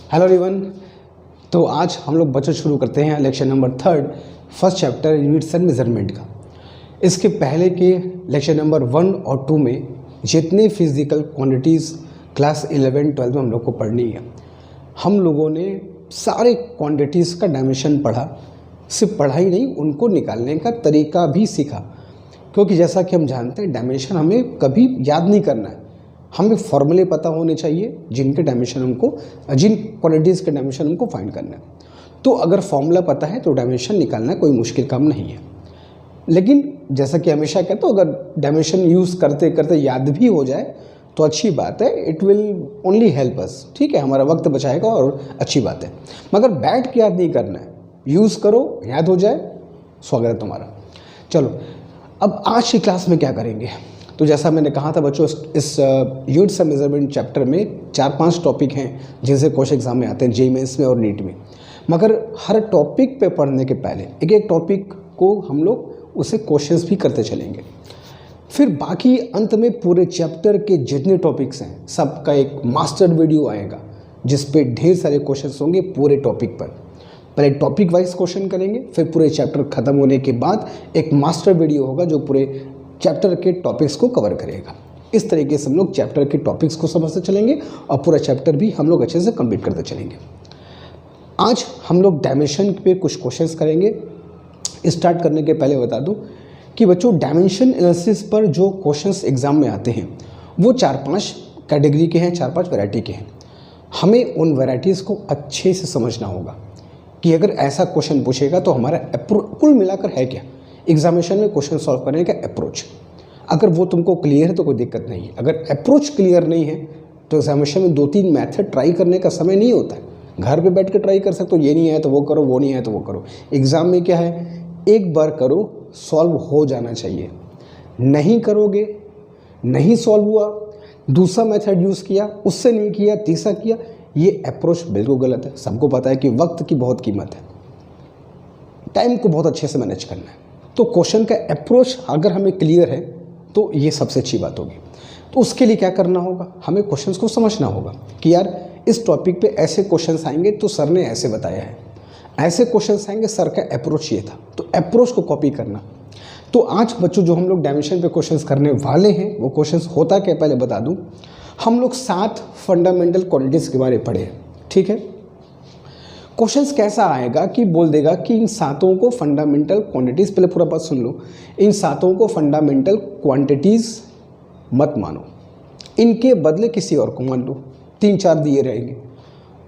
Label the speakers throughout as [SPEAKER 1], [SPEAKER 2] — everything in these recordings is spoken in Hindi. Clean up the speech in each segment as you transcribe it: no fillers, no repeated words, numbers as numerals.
[SPEAKER 1] Hello everyone. तो आज हम लोग बच्चों शुरू करते हैं lecture number 3 first chapter units and measurement का। इसके पहले के लेक्चर नंबर 1 और 2 में जितने फिजिकल क्वांटिटीज़ क्लास 11 12 में हम लोग को पढ़नी है, हम लोगों ने सारे क्वांटिटीज़ का डायमेंशन पढ़ा। सिर्फ पढ़ा ही नहीं, उनको निकालने का तरीका भी सीखा, क्योंकि जैसा कि हम जानते हैं डायमेंशन हमें कभी याद नहीं करना है, हमें फॉर्मूले पता होने चाहिए जिनके डायमेंशन हमको, जिन क्वांटिटीज़ के डायमेंशन हमको फाइंड करना है। तो अगर फॉर्मूला पता है तो डायमेंशन निकालना कोई मुश्किल काम नहीं है। लेकिन जैसा कि हमेशा कहते हो, अगर डायमेंशन यूज़ करते करते याद भी हो जाए तो अच्छी बात है, it will only help us. ठीक है, हमारा वक्त बचाएगा और अच्छी बात है। मगर बैठ के याद नहीं करना है, यूज़ करो, याद हो जाए, स्वागत है तुम्हारा। चलो, अब आज की क्लास में क्या करेंगे, तो जैसा मैंने कहा था बच्चों, इस यूनिट्स एंड मेजरमेंट चैप्टर में 4-5 टॉपिक हैं जिनसे क्वेश्चन एग्जाम में आते हैं, जेईई मेंस में और नीट में। मगर हर टॉपिक पे पढ़ने के पहले एक एक टॉपिक को हम लोग उसे क्वेश्चंस भी करते चलेंगे। फिर बाकी अंत में पूरे चैप्टर के जितने टॉपिक्स हैं सबका एक मास्टर वीडियो आएगा जिस पे ढेर सारे क्वेश्चंस होंगे पूरे टॉपिक पर। पहले टॉपिक वाइज क्वेश्चन करेंगे, फिर पूरे चैप्टर खत्म होने के बाद एक मास्टर वीडियो होगा जो पूरे चैप्टर के टॉपिक्स को कवर करेगा। इस तरीके से हम लोग चैप्टर के टॉपिक्स को समझते चलेंगे और पूरा चैप्टर भी हम लोग अच्छे से कंप्लीट करते चलेंगे। आज हम लोग डायमेंशन पे कुछ क्वेश्चंस करेंगे। स्टार्ट करने के पहले बता दूं कि बच्चों, डायमेंशन एनालिसिस पर जो क्वेश्चंस एग्जाम में आते हैं वो 4-5 कैटेगरी के हैं, 4-5 वैरायटी के हैं। हमें उन वैरायटीज़ को अच्छे से समझना होगा कि अगर ऐसा क्वेश्चन पूछेगा तो हमारा कुल मिलाकर है क्या एग्जामिनेशन में क्वेश्चन सॉल्व करने का अप्रोच। अगर वो तुमको क्लियर है तो कोई दिक्कत नहीं है। अगर अप्रोच क्लियर नहीं है तो एग्जामिनेशन में 2-3 मेथड ट्राई करने का समय नहीं होता है। घर पे बैठ के ट्राई कर सकते हो, ये नहीं है तो वो करो, वो नहीं है तो वो करो। एग्ज़ाम में क्या है, एक बार करो, सॉल्व हो जाना चाहिए। नहीं करोगे, नहीं सॉल्व हुआ, दूसरा मेथड यूज़ किया, उससे नहीं किया, तीसरा किया, ये अप्रोच बिल्कुल गलत है। सबको पता है कि वक्त की बहुत कीमत है, टाइम को बहुत अच्छे से मैनेज करना है। तो क्वेश्चन का अप्रोच अगर हमें क्लियर है तो ये सबसे अच्छी बात होगी। तो उसके लिए क्या करना होगा, हमें क्वेश्चंस को समझना होगा कि यार इस टॉपिक पे ऐसे क्वेश्चंस आएंगे तो सर ने ऐसे बताया है, ऐसे क्वेश्चंस आएंगे, सर का अप्रोच ये था, तो अप्रोच को कॉपी करना। तो आज बच्चों जो हम लोग डायमेंशन पे क्वेश्चंस करने वाले हैं वो क्वेश्चंस होता क्या पहले बता दूँ। हम लोग 7 फंडामेंटल क्वांटिटीज़ के बारे में पढ़े हैं। ठीक है, क्वेश्चंस कैसा आएगा कि बोल देगा कि इन 7 को फंडामेंटल क्वांटिटीज़, पहले पूरा बात सुन लो, इन 7 को फंडामेंटल क्वांटिटीज़ मत मानो, इनके बदले किसी और को मान लो। 3-4 दिए रहेंगे,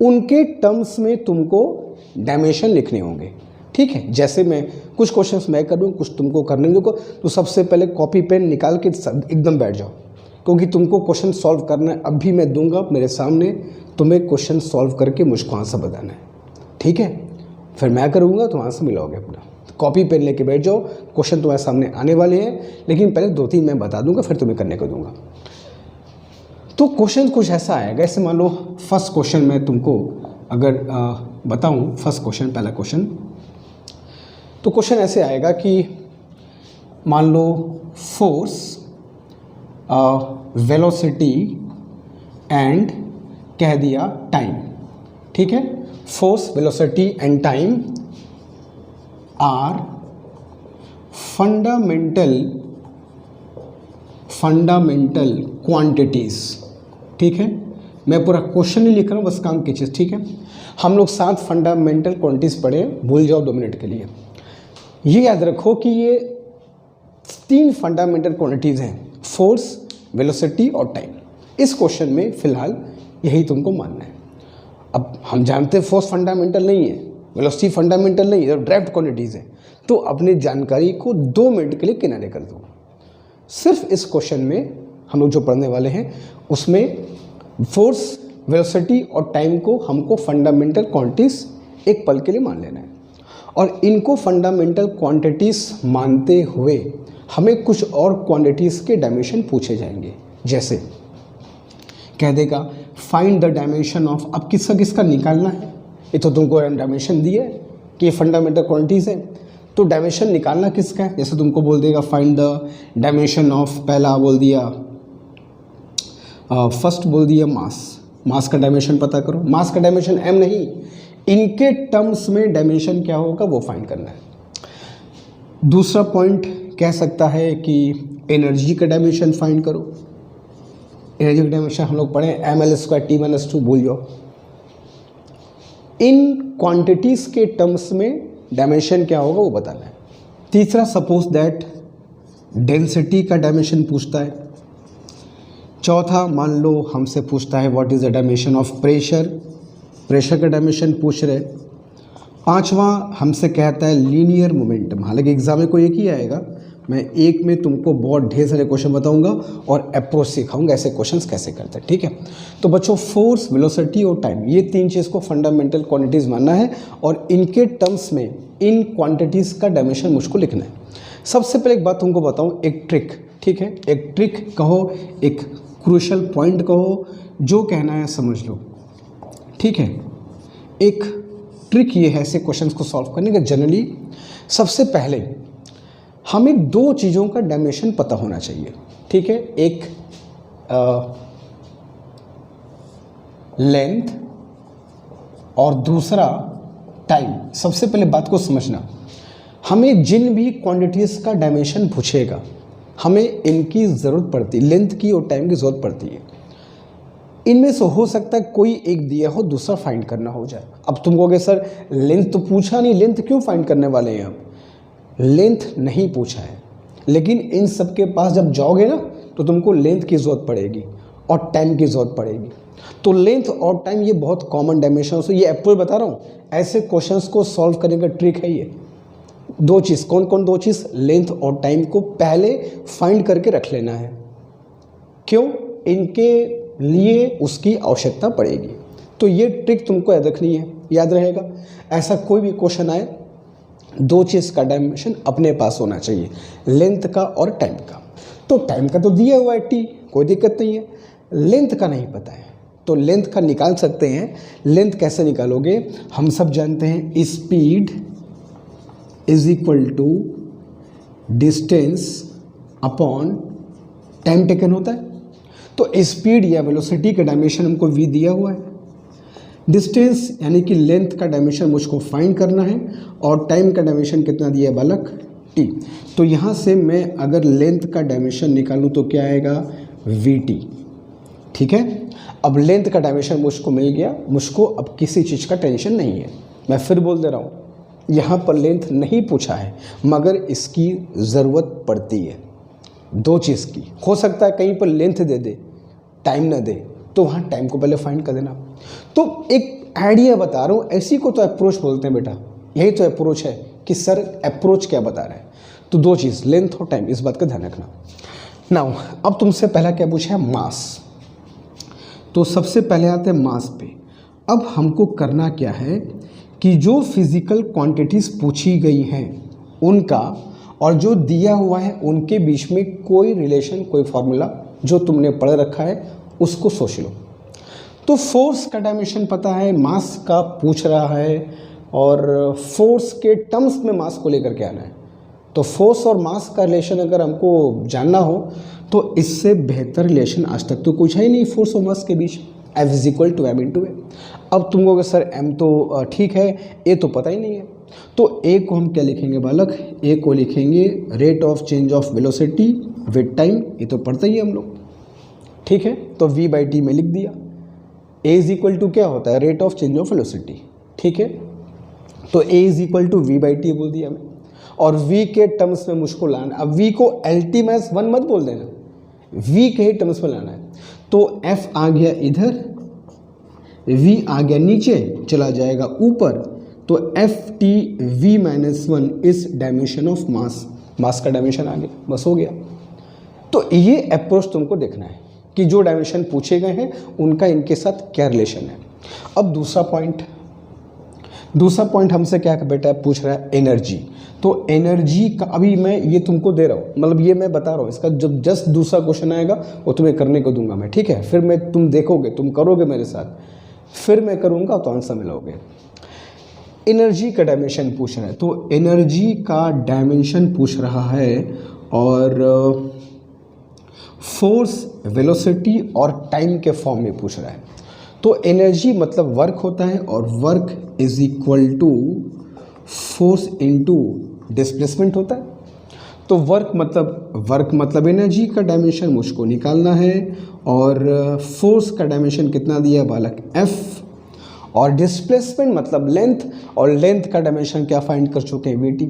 [SPEAKER 1] उनके टर्म्स में तुमको डायमेंशन लिखने होंगे। ठीक है, जैसे मैं कुछ क्वेश्चंस मैं करूँ, कुछ तुमको करने दो। तो सबसे पहले कॉपी पेन निकाल के एकदम बैठ जाओ, क्योंकि तुमको क्वेश्चन सॉल्व करना है। अभी मैं दूंगा मेरे सामने, तुम्हें क्वेश्चन सॉल्व करके मुझको आंसर बताना है। ठीक है, फिर मैं करूँगा, तुम आंसर मिलाओगे अपना। कॉपी पेन लेके बैठ जाओ, क्वेश्चन तुम्हारे सामने आने वाले हैं, लेकिन पहले 2-3 मैं बता दूंगा, फिर तुम्हें करने को दूंगा। तो क्वेश्चन कुछ ऐसा आएगा, ऐसे मान लो फर्स्ट क्वेश्चन मैं तुमको अगर बताऊं, फर्स्ट क्वेश्चन, पहला क्वेश्चन, तो क्वेश्चन ऐसे आएगा कि मान लो फोर्स, वेलोसिटी एंड कह दिया टाइम। ठीक है, force, velocity and time are fundamental quantities. ठीक है, मैं पूरा क्वेश्चन नहीं लिख रहा हूँ, बस काम की चीज़। ठीक है, हम लोग 7 फंडामेंटल क्वांटिटीज़ पढ़े, भूल जाओ 2 मिनट के लिए। ये याद रखो कि ये 3 फंडामेंटल क्वांटिटीज़ हैं, फोर्स, वेलोसिटी और टाइम। इस क्वेश्चन में फ़िलहाल यही तुमको मानना है। अब हम जानते हैं फोर्स फंडामेंटल नहीं है, वेलोसिटी फंडामेंटल नहीं है, तो ड्राइव्ड क्वांटिटीज़ है। तो अपनी जानकारी को 2 मिनट के लिए किनारे कर दो। सिर्फ इस क्वेश्चन में हम लोग जो पढ़ने वाले हैं उसमें फोर्स, वेलोसिटी और टाइम को हमको फंडामेंटल क्वांटिटीज़ एक पल के लिए मान लेना है। और इनको फंडामेंटल क्वांटिटीज़ मानते हुए हमें कुछ और क्वांटिटीज़ के डायमेंशन पूछे जाएंगे। जैसे कह देगा फाइंड द डायमेंशन ऑफ, अब किसका किसका निकालना है, ये तो तुमको डायमेंशन दिया है कि ये फंडामेंटल क्वांटिटीज़ है, तो डायमेंशन निकालना किसका है। जैसे तुमको बोल देगा फाइंड द डायमेंशन ऑफ, पहला बोल दिया फर्स्ट बोल दिया मास, मास का डायमेंशन पता करो। मास का डायमेंशन m नहीं, इनके टर्म्स में डायमेंशन क्या होगा वो फाइंड करना है। दूसरा पॉइंट कह सकता है कि एनर्जी का डायमेंशन फाइंड करो। एनर्जी का डायमेंशन हम लोग पढ़े ml² T-2 भूल जाओ। इन क्वांटिटीज के टर्म्स में डायमेंशन क्या होगा वो बताना है। तीसरा, सपोज दैट डेंसिटी का डायमेंशन पूछता है। चौथा, मान लो हमसे पूछता है what is the dimension of pressure, pressure का डायमेंशन पूछ रहे। पांचवा हमसे कहता है लीनियर मोमेंटम। हालांकि एग्जाम में कोई एक ही आएगा, मैं एक में तुमको बहुत ढेर सारे क्वेश्चन बताऊंगा और अप्रोच सिखाऊंगा ऐसे क्वेश्चंस कैसे करते हैं, ठीक है। तो बच्चों, फोर्स, वेलोसिटी और टाइम, ये तीन चीज़ को फंडामेंटल क्वांटिटीज़ मानना है और इनके टर्म्स में इन क्वांटिटीज़ का डायमेंशन मुझको लिखना है। सबसे पहले एक बात तुमको बताऊं, एक ट्रिक, ठीक है, एक ट्रिक कहो, एक क्रूशियल पॉइंट कहो, जो कहना है समझ लो, ठीक है। एक ट्रिक ये है ऐसे क्वेश्चंस को सॉल्व करने का। जनरली सबसे पहले हमें दो चीज़ों का डायमेंशन पता होना चाहिए, ठीक है। एक लेंथ और दूसरा टाइम। सबसे पहले बात को समझना, हमें जिन भी क्वांटिटीज़ का डायमेंशन पूछेगा हमें इनकी ज़रूरत पड़ती है, लेंथ की और टाइम की ज़रूरत पड़ती है। इनमें से हो सकता है कोई एक दिया हो, दूसरा फाइंड करना हो जाए। अब तुम कहोगे सर लेंथ तो पूछा नहीं, लेंथ क्यों फाइंड करने वाले हैं? अब लेंथ नहीं पूछा है, लेकिन इन सब के पास जब जाओगे ना तो तुमको लेंथ की ज़रूरत पड़ेगी और टाइम की ज़रूरत पड़ेगी। तो लेंथ और टाइम ये बहुत कॉमन डायमेंशन है। ये अप्रोच बता रहा हूँ, ऐसे क्वेश्चंस को सॉल्व करने का ट्रिक है ये। दो चीज़, कौन कौन दो चीज़? लेंथ और टाइम को पहले फाइंड करके रख लेना है। क्यों? इनके लिए उसकी आवश्यकता पड़ेगी। तो ये ट्रिक तुमको याद रखनी है, याद रहेगा। ऐसा कोई भी क्वेश्चन आए, दो चीज़ का डायमेंशन अपने पास होना चाहिए, लेंथ का और टाइम का। तो टाइम का तो दिया हुआ है t, कोई दिक्कत नहीं है। लेंथ का नहीं पता है तो लेंथ का निकाल सकते हैं। लेंथ कैसे निकालोगे? हम सब जानते हैं speed is equal to distance upon time taken होता है। तो स्पीड या वेलोसिटी का डायमेंशन हमको v दिया हुआ है, डिस्टेंस यानी कि लेंथ का डायमेंशन मुझको फाइंड करना है और टाइम का डायमेंशन कितना दिया है बालक? t। तो यहाँ से मैं अगर लेंथ का डायमेंशन निकालूँ तो क्या आएगा? vt, ठीक है। अब लेंथ का डायमेंशन मुझको मिल गया, मुझको अब किसी चीज़ का टेंशन नहीं है। मैं फिर बोल दे रहा हूँ, यहाँ पर लेंथ नहीं पूछा है मगर इसकी ज़रूरत पड़ती है दो चीज़ की। हो सकता है कहीं पर लेंथ दे दे, टाइम ना दे, तो वहाँ टाइम को पहले फाइंड कर देना। तो एक आइडिया बता रहा हूँ, ऐसी को तो अप्रोच बोलते हैं बेटा। यही तो अप्रोच है कि सर अप्रोच क्या बता रहे हैं। तो दो चीज़, लेंथ और टाइम, इस बात का ध्यान रखना। नाउ अब तुमसे पहला क्या पूछा है? मास। तो सबसे पहले आते हैं मास पे। अब हमको करना क्या है कि जो फिज़िकल क्वांटिटीज़ पूछी गई हैं उनका और जो दिया हुआ है उनके बीच में कोई रिलेशन, कोई फार्मूला जो तुमने पढ़ रखा है उसको सोच लो। तो फोर्स का डायमेंशन पता है, मास का पूछ रहा है और फोर्स के टर्म्स में मास को लेकर के आना है। तो फोर्स और मास का रिलेशन अगर हमको जानना हो तो इससे बेहतर रिलेशन आज तक तो कुछ है ही नहीं फोर्स और मास के बीच। F is equal to m into a. अब तुम कहोगे सर m तो ठीक है, a तो पता ही नहीं है। तो a को हम क्या लिखेंगे बालक? a को लिखेंगे rate of change of velocity with time, ये तो पढ़ते ही हम लोग, ठीक है। तो v/t में लिख दिया। a इज इक्वल टू क्या होता है? Rate of change of velocity, ठीक है। तो a is equal to v/t बोल दिया मैं, और v के टर्म्स में मुझको लाना। अब v को LT-1 मत बोल देना, v के ही टर्म्स में लाना है। तो f आ गया इधर, v आ गया नीचे, चला जाएगा ऊपर। तो FTV-1 इस डायमेंशन ऑफ मास, मास का डायमेंशन आ गया, बस हो गया। तो ये अप्रोच तुमको देखना है कि जो डायमेंशन पूछे गए हैं उनका इनके साथ क्या रिलेशन है। अब दूसरा पॉइंट हमसे क्या बेटा पूछ रहा है? एनर्जी। तो एनर्जी का अभी मैं ये तुमको दे रहा हूँ, मतलब ये मैं बता रहा हूँ, इसका जब जस्ट दूसरा क्वेश्चन आएगा वो तुम्हें करने को दूंगा मैं, ठीक है। फिर मैं तुम देखोगे, तुम करोगे मेरे साथ, फिर मैं करूँगा तो आंसर मिलोगे। एनर्जी का डायमेंशन पूछ रहा है, तो एनर्जी का डायमेंशन पूछ रहा है और फोर्स, वेलोसिटी और टाइम के फॉर्म में पूछ रहा है। तो एनर्जी मतलब वर्क होता है और work is equal to force into displacement होता है। तो वर्क मतलब एनर्जी का डायमेंशन मुझको निकालना है और फोर्स का डायमेंशन कितना दिया बालक F, और डिस्प्लेसमेंट मतलब लेंथ, और लेंथ का डायमेंशन क्या फाइंड कर चुके हैं VT।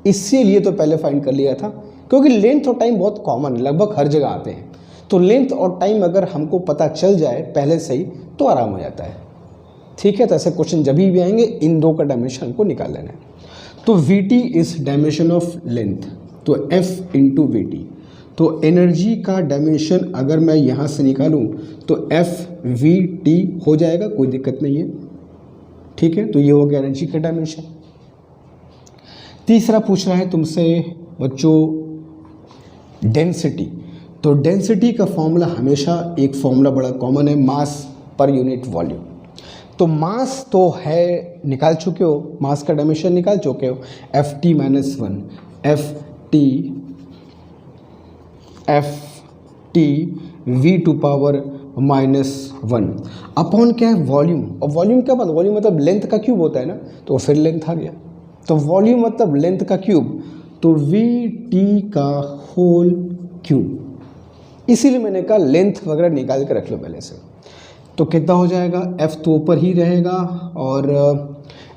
[SPEAKER 1] इसीलिए तो पहले फाइंड कर लिया था क्योंकि लेंथ और टाइम बहुत कॉमन है, लगभग हर जगह आते हैं। तो लेंथ और टाइम अगर हमको पता चल जाए पहले से ही तो आराम हो जाता है। ठीक है, तो ऐसे क्वेश्चन जब भी आएंगे इन दो का डायमेंशन को निकाल लेना है। तो VT is dimension of length, तो F इंटू VT। तो एनर्जी का डायमेंशन अगर मैं यहाँ से निकालूँ तो FVT हो जाएगा, कोई दिक्कत नहीं है। ठीक है, तो ये हो गया एनर्जी का डायमेंशन। तीसरा पूछ रहा है तुमसे बच्चों डेंसिटी। तो डेंसिटी का फॉर्मूला हमेशा एक फॉर्मूला बड़ा कॉमन है, मास पर यूनिट वॉल्यूम। तो मास तो है, निकाल चुके हो, मास का डायमेंशन निकाल चुके हो, FT - 1 FT V⁻⁻1 अपॉन क्या है वॉल्यूम। और वॉल्यूम क्या बात, वॉल्यूम मतलब लेंथ का क्यूब होता है ना, तो फिर लेंथ आ गया। तो वॉल्यूम मतलब लेंथ का क्यूब, तो VT का होल क्यूब। इसीलिए मैंने कहा लेंथ वगैरह निकाल के रख लो पहले से। तो कितना हो जाएगा, F तो ऊपर ही रहेगा और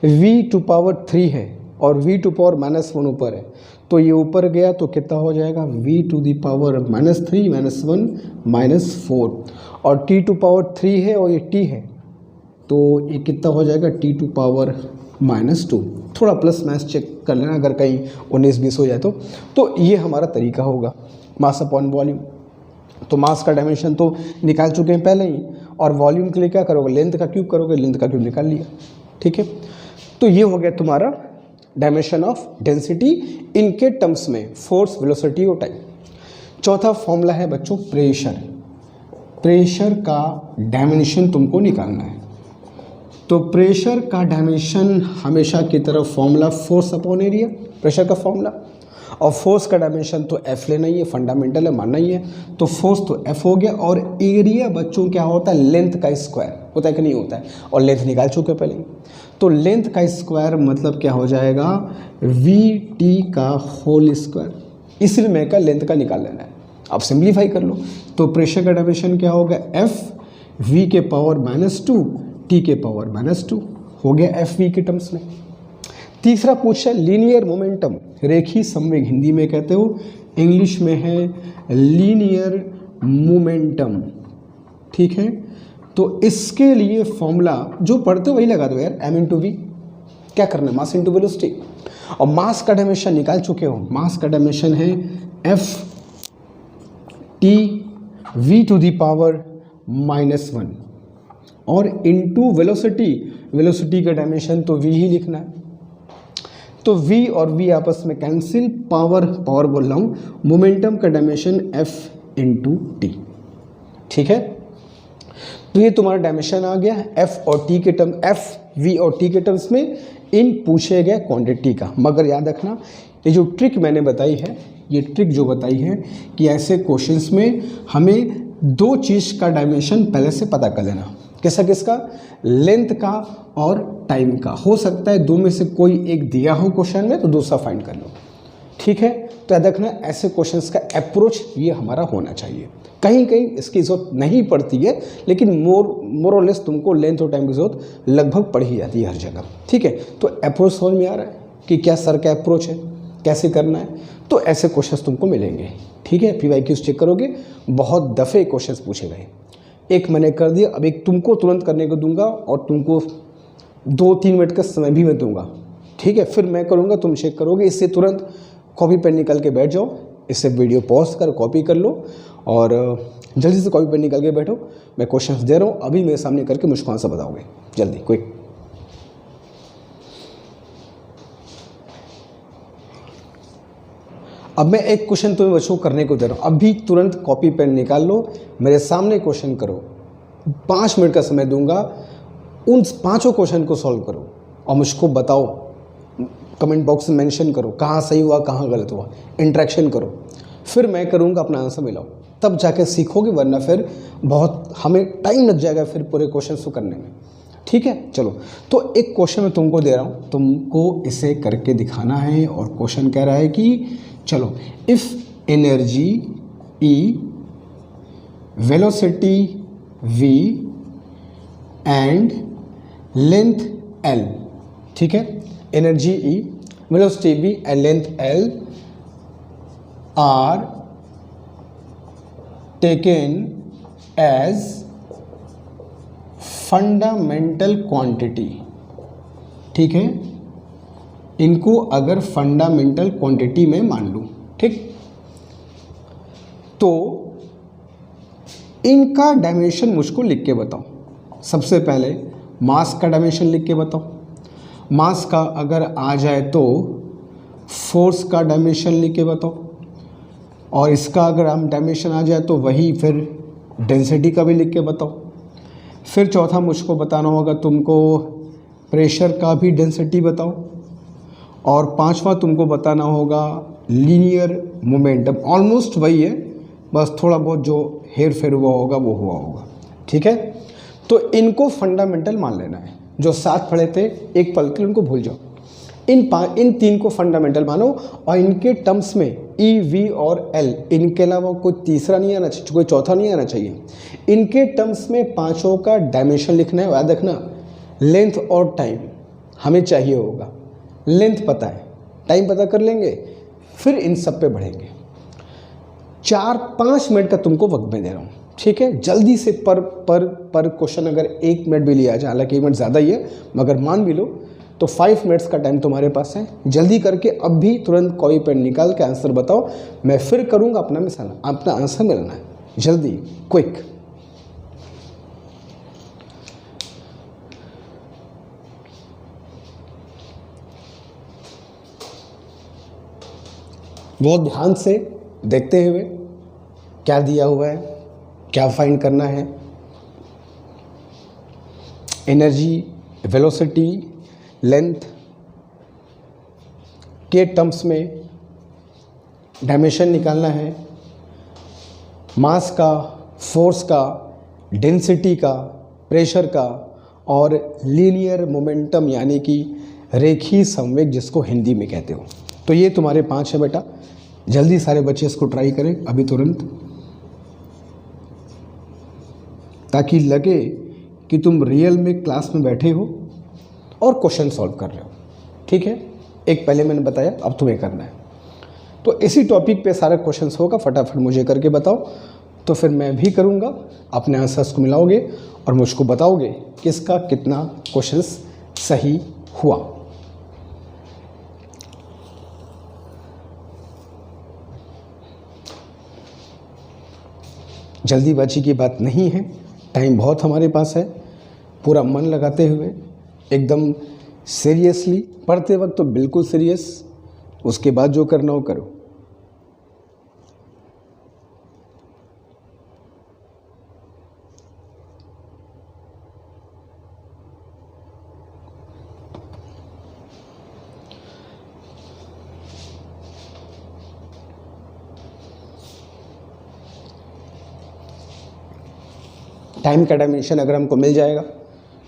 [SPEAKER 1] V⁻³ है और V⁻⁻1 ऊपर है, तो ये ऊपर गया तो कितना हो जाएगा V⁻³ -1 -4, और T⁻³ है और ये T है, तो ये कितना हो जाएगा T⁻⁻2। थोड़ा प्लस माइनस चेक कर लेना अगर कहीं 19-20 हो जाए तो ये हमारा तरीका होगा मास अपॉन वॉल्यूम। तो मास का डायमेंशन तो निकाल चुके हैं पहले ही, और वॉल्यूम के लिए क्या करोगे, लेंथ का क्यूब करोगे, लेंथ का क्यूब निकाल लिया। ठीक है, तो ये हो गया तुम्हारा डायमेंशन ऑफ डेंसिटी इनके टर्म्स में फोर्स, वेलोसिटी और टाइम। चौथा फॉर्मूला है बच्चों प्रेशर। प्रेशर का डायमेंशन तुमको निकालना है। तो प्रेशर का डायमेंशन हमेशा की तरफ formula force upon area, pressure का फॉर्मूला, और फोर्स का डायमेंशन तो F लेना ही है, फंडामेंटल है, मानना ही है। तो फोर्स तो F हो गया, और एरिया बच्चों क्या होता है, लेंथ का स्क्वायर होता है कि नहीं होता है, और लेंथ निकाल चुके पहले ही। तो लेंथ का स्क्वायर मतलब क्या हो जाएगा, VT का होल स्क्वायर। इसलिए मैं का लेंथ का निकाल लेना है। अब सिंप्लीफाई कर लो, तो प्रेशर का डायमेंशन क्या होगा, F V⁻⁻2 T⁻⁻2 हो गया FV के टर्म्स में। तीसरा पूछा लीनियर मोमेंटम, रेखी संवेग, हिंदी में कहते हो, इंग्लिश में है लीनियर मोमेंटम। ठीक है, तो इसके लिए फॉर्मूला जो पढ़ते हो वही लगा दो यार, M/V। क्या करना है, मास इंटू वेलोसिटी। और मास का डायमेंशन निकाल चुके हो, मास का डायमेंशन है FT V⁻⁻1 और इंटू वेलोसिटी, वेलोसिटी का डायमेंशन तो V ही लिखना है। तो V और V आपस में कैंसिल, पावर बोल रहा हूँ, मोमेंटम का डायमेंशन F/T। ठीक है, तो ये तुम्हारा डायमेंशन आ गया F और T के टर्म, F V और T के टर्म्स में इन पूछे गए क्वांटिटी का। मगर याद रखना ये जो ट्रिक मैंने बताई है, ये ट्रिक जो बताई है कि ऐसे क्वेश्चंस में हमें दो चीज़ का डायमेंशन पहले से पता कर लेना। किसका, लेंथ का और टाइम का। हो सकता है दो में से कोई एक दिया हो क्वेश्चन में तो दूसरा फाइंड कर लो। ठीक है, तो याद रखना ऐसे क्वेश्चंस का अप्रोच ये हमारा होना चाहिए। कहीं कहीं इसकी ज़रूरत नहीं पड़ती है, लेकिन मोर और लेस तुमको लेंथ और टाइम की ज़रूरत लगभग पड़ ही जाती है हर जगह। ठीक है, तो अप्रोच समझ में आ रहा है कि क्या सर का अप्रोच है, कैसे करना है। तो ऐसे क्वेश्चंस तुमको मिलेंगे। ठीक है, PYQs चेक करोगे, बहुत दफ़े क्वेश्चंस पूछे गए। एक मैंने कर दिया, अब एक तुमको तुरंत करने को दूंगा और तुमको 2-3 मिनट का समय भी मैं दूंगा। ठीक है, फिर मैं करूंगा, तुम चेक करोगे। इससे तुरंत कॉपी पेन निकल के बैठ जाओ, इससे वीडियो पॉज कर कॉपी कर लो और जल्दी से कॉपी पेन निकल के बैठो। मैं क्वेश्चंस दे रहा हूँ, अभी मेरे सामने करके मुझको आंसर बताओगे जल्दी, क्विक। अब मैं एक क्वेश्चन तुम्हें बच्चों करने को दे रहा हूँ, अभी तुरंत कॉपी पेन निकाल लो, मेरे सामने क्वेश्चन करो। 5 मिनट का समय दूंगा, उन 5 क्वेश्चन को सॉल्व करो और मुझको बताओ। कमेंट बॉक्स में मेंशन करो कहाँ सही हुआ, कहाँ गलत हुआ, इंटरेक्शन करो, फिर मैं करूँगा, अपना आंसर मिलाओ। तब जाके सीखोगे, वरना फिर बहुत हमें टाइम लग जाएगा फिर पूरे क्वेश्चन को करने में। ठीक है, चलो। तो एक क्वेश्चन मैं तुमको दे रहा हूँ, तुमको इसे करके दिखाना है। और क्वेश्चन कह रहा है कि चलो, if energy E, velocity V and length L, ठीक है, energy E, velocity V and length L are taken as fundamental quantity, ठीक है, इनको अगर फंडामेंटल क्वांटिटी में मान लूँ, ठीक, तो इनका डायमेंशन मुझको लिख के बताओ। सबसे पहले मास का डायमेंशन लिख के बताओ। मास का अगर आ जाए तो फोर्स का डायमेंशन लिख के बताओ, और इसका अगर हम डायमेंशन आ जाए तो वही फिर डेंसिटी का भी लिख के बताओ। फिर चौथा मुझको बताना होगा तुमको प्रेशर का भी डेंसिटी बताओ, और पांचवा तुमको बताना होगा लीनियर मोमेंटम। ऑलमोस्ट वही है, बस थोड़ा बहुत जो हेर फेर हुआ होगा वो हुआ होगा, ठीक है। तो इनको फंडामेंटल मान लेना है। जो साथ पढ़े थे एक पल के लिए उनको भूल जाओ। इन तीन को फंडामेंटल मानो, और इनके टर्म्स में ई, वी और एल, इनके अलावा कोई तीसरा नहीं आना चाहिए, कोई चौथा नहीं आना चाहिए। इनके टर्म्स में पांचों का डायमेंशन लिखना है। याद रखना, लेंथ और टाइम हमें चाहिए होगा। लेंथ पता है, टाइम पता कर लेंगे, फिर इन सब पे बढ़ेंगे। 4-5 मिनट का तुमको वक्त मैं दे रहा हूँ, ठीक है। जल्दी से पर क्वेश्चन अगर 1 मिनट भी लिया जाए, हालांकि 1 मिनट ज़्यादा ही है, मगर मान भी लो तो 5 मिनट्स का टाइम तुम्हारे पास है। जल्दी करके अब भी तुरंत कॉपी पेन निकाल के आंसर बताओ। मैं फिर करूँगा अपना मिसाल, अपना आंसर मिलना है, जल्दी, क्विक। बहुत ध्यान से देखते हुए क्या दिया हुआ है, क्या फाइंड करना है। एनर्जी, वेलोसिटी, लेंथ के टर्म्स में डायमेंशन निकालना है। मास का, फोर्स का, डेंसिटी का, प्रेशर का, और लीनियर मोमेंटम यानी कि रेखीय संवेग जिसको हिंदी में कहते हो। तो ये तुम्हारे 5 है बेटा। जल्दी सारे बच्चे इसको ट्राई करें अभी तुरंत, ताकि लगे कि तुम रियल में क्लास में बैठे हो और क्वेश्चन सॉल्व कर रहे हो, ठीक है। एक पहले मैंने बताया, अब तुम्हें करना है। तो इसी टॉपिक पे सारा क्वेश्चंस होगा, फटाफट मुझे करके बताओ, तो फिर मैं भी करूँगा। अपने आंसर्स को मिलाओगे और मुझको बताओगे किसका कितना क्वेश्चंस सही हुआ। जल्दीबाजी की बात नहीं है, टाइम बहुत हमारे पास है। पूरा मन लगाते हुए, एकदम सीरियसली, पढ़ते वक्त तो बिल्कुल सीरियस, उसके बाद जो करना हो करो। टाइम का डायमेंशन अगर हमको मिल जाएगा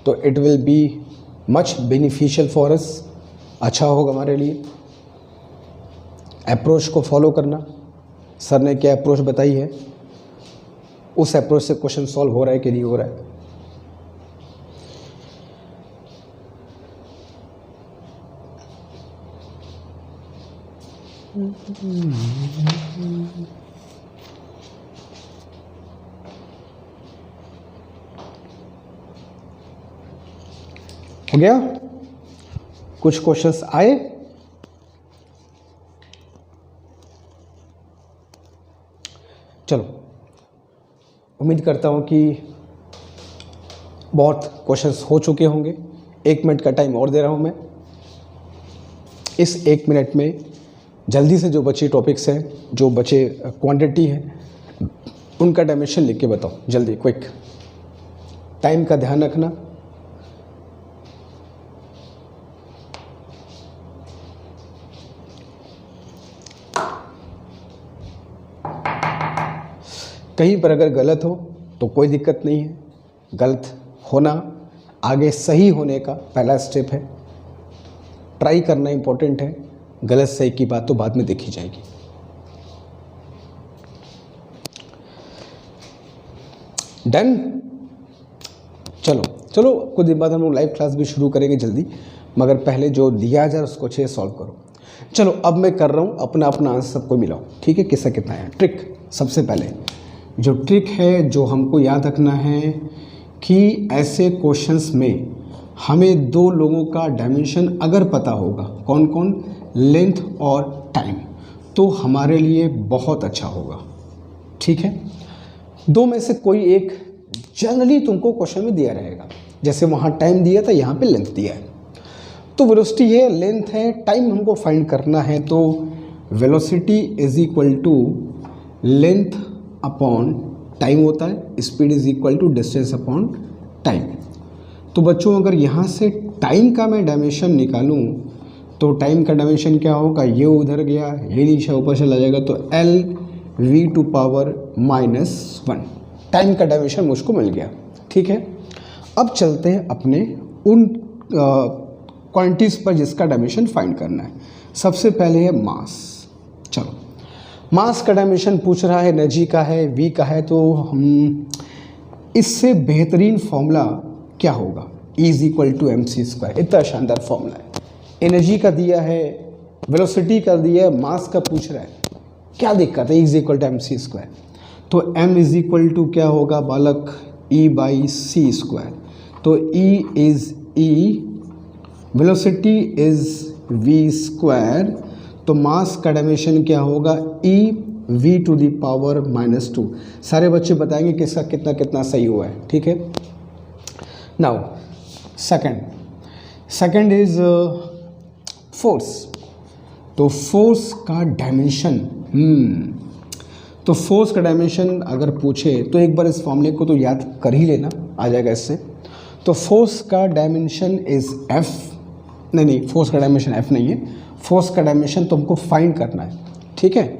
[SPEAKER 1] तो it will be much beneficial for us, अच्छा होगा हमारे लिए। अप्रोच को फॉलो करना, सर ने क्या अप्रोच बताई है, उस अप्रोच से क्वेश्चन सॉल्व हो रहा है कि नहीं हो रहा है। हो गया? कुछ क्वेश्चंस आए? चलो, उम्मीद करता हूं कि बहुत क्वेश्चंस हो चुके होंगे। 1 मिनट का टाइम और दे रहा हूं मैं। इस 1 मिनट में जल्दी से जो बचे टॉपिक्स हैं, जो बचे क्वांटिटी है, उनका डायमेंशन लिख के बताओ जल्दी, क्विक। टाइम का ध्यान रखना। कहीं पर अगर गलत हो तो कोई दिक्कत नहीं है, गलत होना आगे सही होने का पहला स्टेप है। ट्राई करना इम्पोर्टेंट है, गलत सही की बात तो बाद में देखी जाएगी। डन। चलो चलो कुछ दिन बाद हम लोग लाइव क्लास भी शुरू करेंगे जल्दी, मगर पहले जो दिया जाए उसको अच्छे से सॉल्व करो। चलो अब मैं कर रहा हूँ, अपना अपना आंसर सबको मिलाओ, ठीक है, किसका कितना है। ट्रिक, सबसे पहले जो ट्रिक है जो हमको याद रखना है कि ऐसे क्वेश्चंस में हमें दो लोगों का डायमेंशन अगर पता होगा, कौन कौन, लेंथ और टाइम, तो हमारे लिए बहुत अच्छा होगा, ठीक है। दो में से कोई एक जनरली तुमको क्वेश्चन में दिया रहेगा, जैसे वहाँ टाइम दिया था, यहाँ पे लेंथ दिया है। तो वेलोसिटी है, लेंथ है, टाइम हमको फाइंड करना है, तो velocity is equal to length upon time होता है, speed is equal to distance upon time. तो बच्चों अगर यहाँ से टाइम का मैं डायमेंशन निकालूँ तो टाइम का डायमेंशन क्या होगा, ये उधर गया, ये नीचे ऊपर चला जाएगा, तो LV⁻⁻1 टाइम का डायमेंशन मुझको मिल गया, ठीक है। अब चलते हैं अपने उन क्वांटिटीज़ पर जिसका डायमेंशन फाइंड करना है। सबसे पहले है मास। चलो मास का डायमेंशन पूछ रहा है, एनर्जी का है, वी का है, तो हम इससे बेहतरीन फॉर्मूला क्या होगा, E=mc²। इतना शानदार फॉर्मूला है। एनर्जी का दिया है, वेलोसिटी का दिया है, मास का पूछ रहा है, क्या दिक्कत है, E=mc²। तो m इज क्या होगा बालक, E/c²। तो E is E, velocity is v², तो मास का डायमेंशन क्या होगा, EV⁻²। सारे बच्चे बताएंगे किसका कितना कितना सही हुआ है, ठीक है। Now second is force. तो फोर्स का डायमेंशन, तो फोर्स का डायमेंशन अगर पूछे तो एक बार इस फॉर्मूले को तो याद कर ही लेना, आ जाएगा इससे। तो फोर्स का डायमेंशन इज F, नहीं फोर्स का डायमेंशन F नहीं है, फोर्स का डायमेंशन तो हमको फाइंड करना है, ठीक है।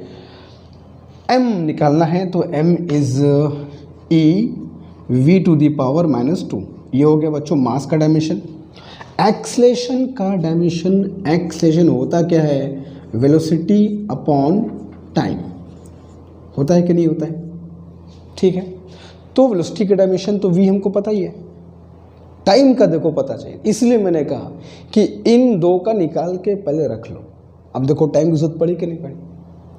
[SPEAKER 1] M निकालना है, तो M इज EV⁻²। ये हो गया बच्चों मास का डायमेंशन। एक्सेलेरेशन का डायमेंशन, एक्सेलेरेशन होता क्या है, वेलोसिटी अपॉन टाइम, होता है कि नहीं होता है, ठीक है। तो वेलोसिटी का डायमेंशन तो v हमको पता ही है, टाइम का देखो पता चाहिए, इसलिए मैंने कहा कि इन दो का निकाल के पहले रख लो। अब देखो टाइम की जरूरत पड़ी कि नहीं पड़ी,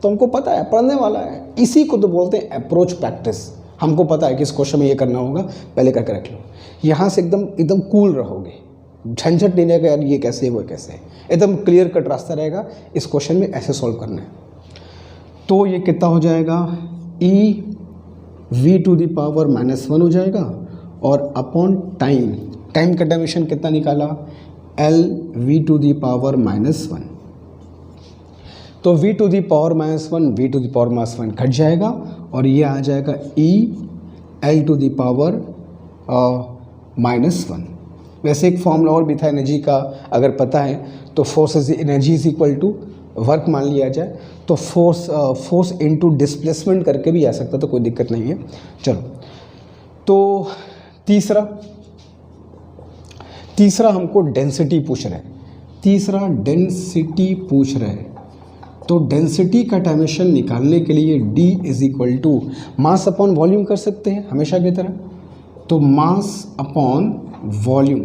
[SPEAKER 1] तो हमको पता है, पढ़ने वाला है, इसी को तो बोलते हैं अप्रोच प्रैक्टिस। हमको पता है कि इस क्वेश्चन में ये करना होगा, पहले करके रख लो। यहाँ से एकदम कूल रहोगे, झंझट नहीं रहेगा यार ये कैसे वो कैसे, एकदम क्लियर कट रास्ता रहेगा, इस क्वेश्चन में ऐसे सॉल्व करना है। तो ये कितना हो जाएगा, EV⁻⁻1 हो जाएगा, और अपॉन टाइम, टाइम का डायमेंशन कितना निकाला, LV⁻⁻1। तो V⁻⁻1 घट जाएगा और ये आ जाएगा EL⁻⁻1। वैसे एक फॉर्मूला और भी था एनर्जी का, अगर पता है तो force energy is equal to work मान लिया जाए, तो फोर्स इनटू डिस्प्लेसमेंट करके भी आ सकता, तो कोई दिक्कत नहीं है। चलो तो तीसरा हमको डेंसिटी पूछ रहे हैं, डेंसिटी पूछ रहे हैं। तो डेंसिटी का डायमेंशन निकालने के लिए D is equal to mass upon volume कर सकते हैं हमेशा की तरह, तो मास अपॉन वॉल्यूम।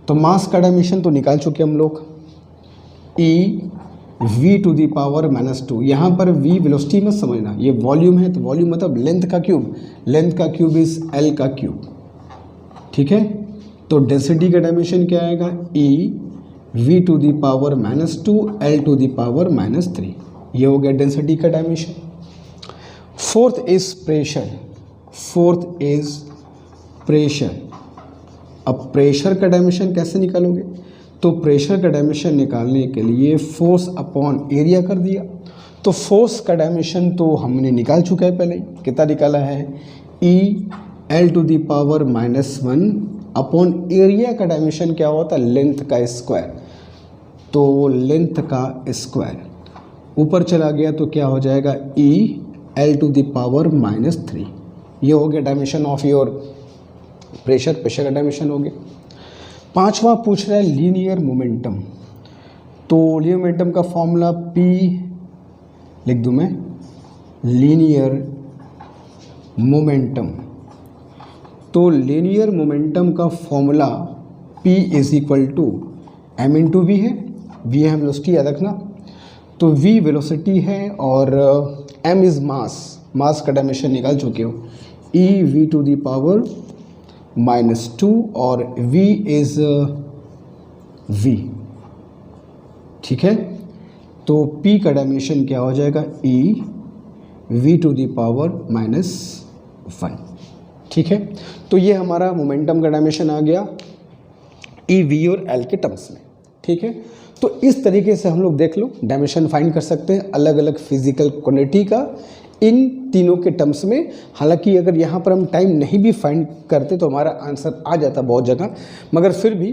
[SPEAKER 1] तो मास का डायमेंशन तो निकाल चुके हम लोग, EV⁻⁻2। यहाँ पर V वेलोसिटी मत समझना, ये वॉल्यूम है, तो वॉल्यूम मतलब लेंथ का क्यूब, लेंथ का क्यूब इज L का क्यूब, ठीक है। तो डेंसिटी का डायमेंशन क्या आएगा, EV⁻⁻2 L⁻⁻3। ये हो गया डेंसिटी का डायमेंशन। Fourth is pressure. अब प्रेशर का डायमेंशन कैसे निकालोगे, तो प्रेशर का डायमेंशन निकालने के लिए फोर्स अपॉन एरिया कर दिया। तो फोर्स का डायमेंशन तो हमने निकाल चुका है पहले, कितना निकाला है, EL⁻⁻1 अपॉन एरिया का डायमेंशन क्या होता है, लेंथ का स्क्वायर। तो लेंथ का स्क्वायर ऊपर चला गया तो क्या हो जाएगा, EL⁻⁻3। ये हो गया डायमेंशन ऑफ योर प्रेशर का डायमेंशन हो गया। पांचवा पूछ रहा है लीनियर मोमेंटम। तो लीनियर मोमेंटम का फॉर्मूला P लिख दूं मैं, लीनियर मोमेंटम। तो लीनियर मोमेंटम का formula P is equal to m into v है। v है वेलोसिटी, याद रखना। तो v वेलोसिटी है और m इज मास का डायमेंशन निकाल चुके हो, e v to the power -2 और v इज v, ठीक है। तो p का डायमेंशन क्या हो जाएगा, e v to the power -1, ठीक है। तो ये हमारा मोमेंटम का डायमेंशन आ गया ई वी और एल के टर्म्स में, ठीक है। तो इस तरीके से हम लोग देख लो डायमेंशन फाइंड कर सकते हैं अलग अलग फिजिकल क्वांटिटी का इन तीनों के टर्म्स में। हालांकि अगर यहाँ पर हम टाइम नहीं भी फाइंड करते तो हमारा आंसर आ जाता बहुत जगह, मगर फिर भी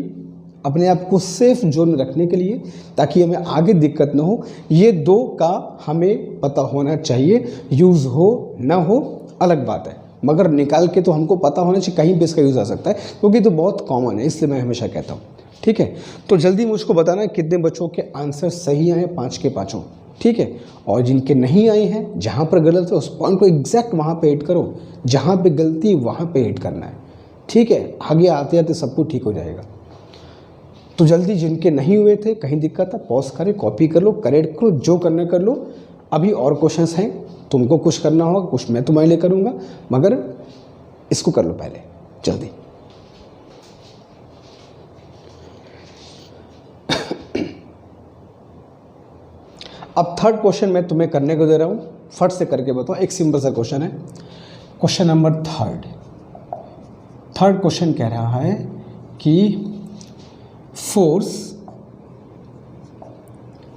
[SPEAKER 1] अपने आप को सेफ जोन में रखने के लिए, ताकि हमें आगे दिक्कत ना हो, ये दो का हमें पता होना चाहिए। यूज़ हो ना हो अलग बात है, मगर निकाल के तो हमको पता होना चाहिए, कहीं भी इसका यूज़ आ सकता है, क्योंकि तो बहुत कॉमन है, इसलिए मैं हमेशा कहता हूँ, ठीक है। तो जल्दी मुझको बताना कितने बच्चों के आंसर सही आए, 5 के 5, ठीक है। और जिनके नहीं आए हैं, जहाँ पर गलत है उस पॉइंट को एग्जैक्ट वहाँ पे हिट करो, जहाँ पे गलती वहाँ पे हिट करना है, ठीक है। आगे आते आते सब कुछ ठीक हो जाएगा। तो जल्दी जिनके नहीं हुए थे, कहीं दिक्कत है, पॉज करें, कॉपी कर लो, करेक्ट करो, जो करना कर लो। अभी और क्वेश्चंस हैं, तुमको कुछ करना होगा, कुछ मैं तुम्हारे लिए करूँगा, मगर इसको कर लो पहले जल्दी। अब थर्ड क्वेश्चन मैं तुम्हें करने को दे रहा हूँ, फट से करके बताओ। एक सिंपल सा क्वेश्चन है, क्वेश्चन नंबर थर्ड क्वेश्चन कह रहा है कि force